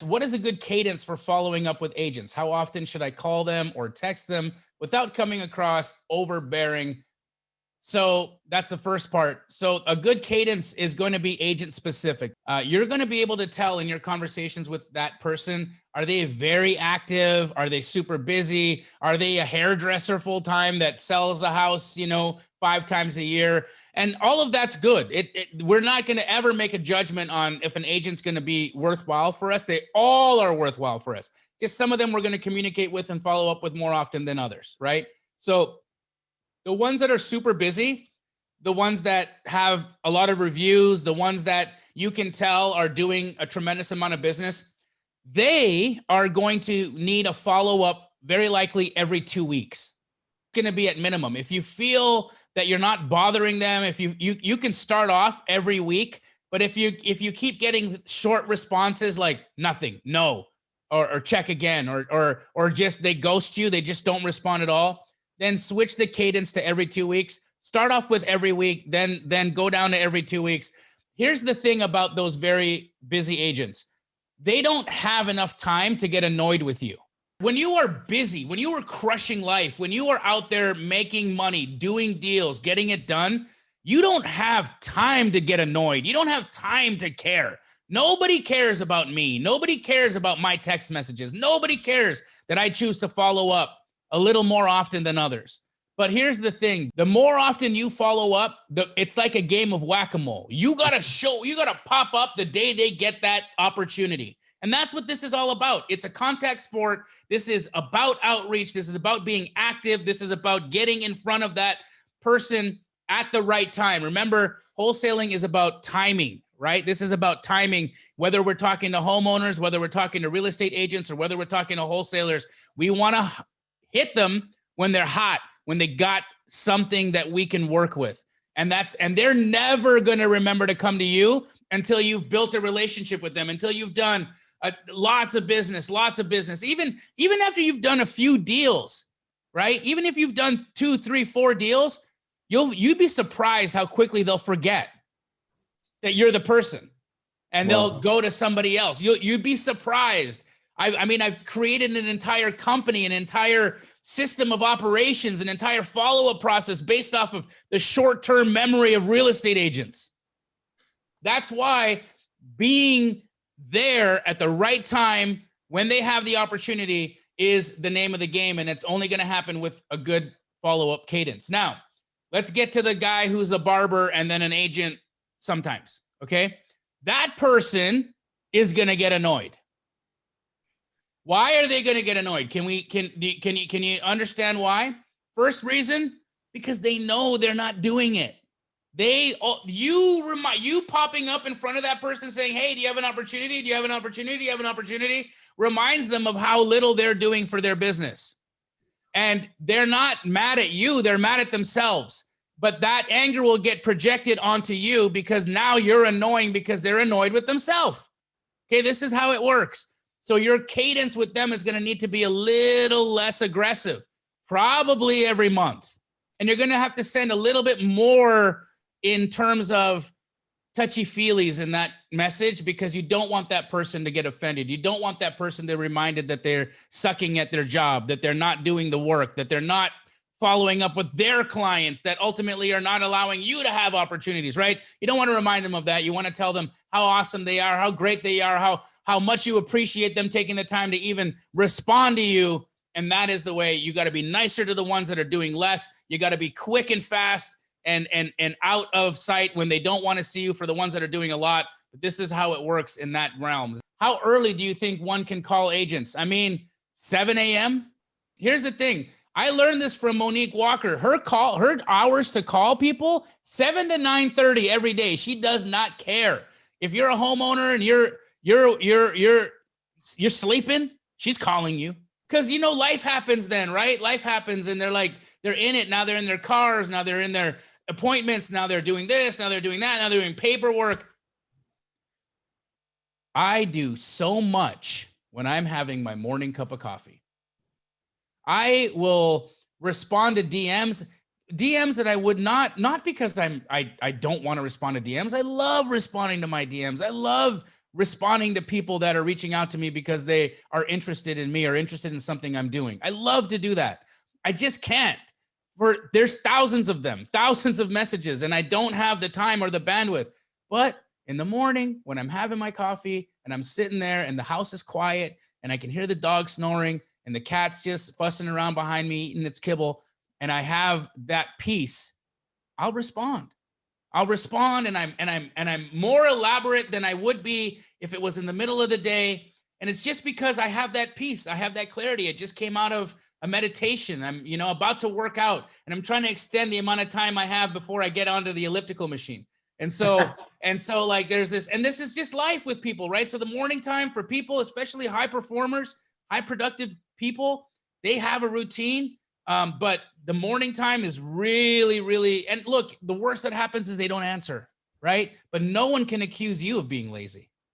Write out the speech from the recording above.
What is a good cadence for following up with agents? How often should I call them or text them without coming across overbearing? So that's the first part. So a good cadence is going to be agent specific. You're going to be able to tell in your conversations with that person, are they very active? Are they super busy? Are they a hairdresser full time that sells a house, 5 times a year? And all of that's good. We're not going to ever make a judgment on if an agent's going to be worthwhile for us. They all are worthwhile for us. Just some of them we're going to communicate with and follow up with more often than others, right? So the ones that are super busy, the ones that have a lot of reviews, the ones that you can tell are doing a tremendous amount of business, they are going to need a follow-up very likely every 2 weeks. It's going to be at minimum. If you feel that you're not bothering them, if you can start off every week, but if you keep getting short responses like nothing, no, or check again, or just they ghost you, they just don't respond at all, then switch the cadence to every 2 weeks. Start off with every week, then go down to every 2 weeks. Here's the thing about those very busy agents. They don't have enough time to get annoyed with you. When you are busy, when you are crushing life, when you are out there making money, doing deals, getting it done, you don't have time to get annoyed. You don't have time to care. Nobody cares about me. Nobody cares about my text messages. Nobody cares that I choose to follow up a little more often than others. But here's the thing. The more often you follow up, it's like a game of whack-a-mole. You got to pop up the day they get that opportunity. And that's what this is all about. It's a contact sport. This is about outreach. This is about being active. This is about getting in front of that person at the right time. Remember, wholesaling is about timing, right? This is about timing. Whether we're talking to homeowners, whether we're talking to real estate agents, or whether we're talking to wholesalers, we want to hit them when they're hot, when they got something that we can work with. And they're never going to remember to come to you until you've built a relationship with them, until you've done lots of business, even after you've done a few deals, right? Even if you've done 2, 3, 4 deals, you'd be surprised how quickly they'll forget that you're the person and they'll go to somebody else. You'd be surprised. I've created an entire company, an entire system of operations, an entire follow-up process based off of the short-term memory of real estate agents. That's why being there at the right time when they have the opportunity is the name of the game, and it's only going to happen with a good follow-up cadence. Now, let's get to the guy who's a barber and then an agent sometimes, okay? That person is going to get annoyed. Why are they going to get annoyed? Can you understand why? First reason, because they know they're not doing it. You popping up in front of that person saying, "Hey, do you have an opportunity? Do you have an opportunity? Do you have an opportunity?" reminds them of how little they're doing for their business. And they're not mad at you, they're mad at themselves. But that anger will get projected onto you because now you're annoying because they're annoyed with themselves. Okay, this is how it works. So your cadence with them is going to need to be a little less aggressive, probably every month. And you're going to have to send a little bit more in terms of touchy-feelies in that message because you don't want that person to get offended. You don't want that person to be reminded that they're sucking at their job, that they're not doing the work, that they're not following up with their clients, that ultimately are not allowing you to have opportunities, right? You don't want to remind them of that. You want to tell them how awesome they are, how great they are, how much you appreciate them taking the time to even respond to you. And that is the way. You got to be nicer to the ones that are doing less. You got to be quick and fast and out of sight when they don't want to see you for the ones that are doing a lot. But this is how it works in that realm. How early do you think one can call agents? 7 a.m.? Here's the thing. I learned this from Monique Walker. Her hours to call people, 7 to 9:30 every day. She does not care. If you're a homeowner and you're sleeping, she's calling you. Because life happens then, right? Life happens and they're in it. Now they're in their cars, now they're in their appointments, now they're doing this, now they're doing that, now they're doing paperwork. I do so much when I'm having my morning cup of coffee. I will respond to DMs that I would not because I don't want to respond to DMs. I love responding to my DMs. I love responding to people that are reaching out to me because they are interested in me or interested in something I'm doing. I love to do that. I just can't. There's thousands of them, thousands of messages, and I don't have the time or the bandwidth. But in the morning when I'm having my coffee and I'm sitting there and the house is quiet and I can hear the dog snoring and the cat's just fussing around behind me eating its kibble, and I have that peace, I'll respond. I'll respond, and I'm more elaborate than I would be if it was in the middle of the day. And it's just because I have that peace. I have that clarity. It just came out of a meditation. I'm, about to work out, and I'm trying to extend the amount of time I have before I get onto the elliptical machine. And so, like, there's this, and this is just life with people, right? So the morning time for people, especially high performers, high productive people, they have a routine. But the morning time is really, really, and look, the worst that happens is they don't answer, right? But no one can accuse you of being lazy.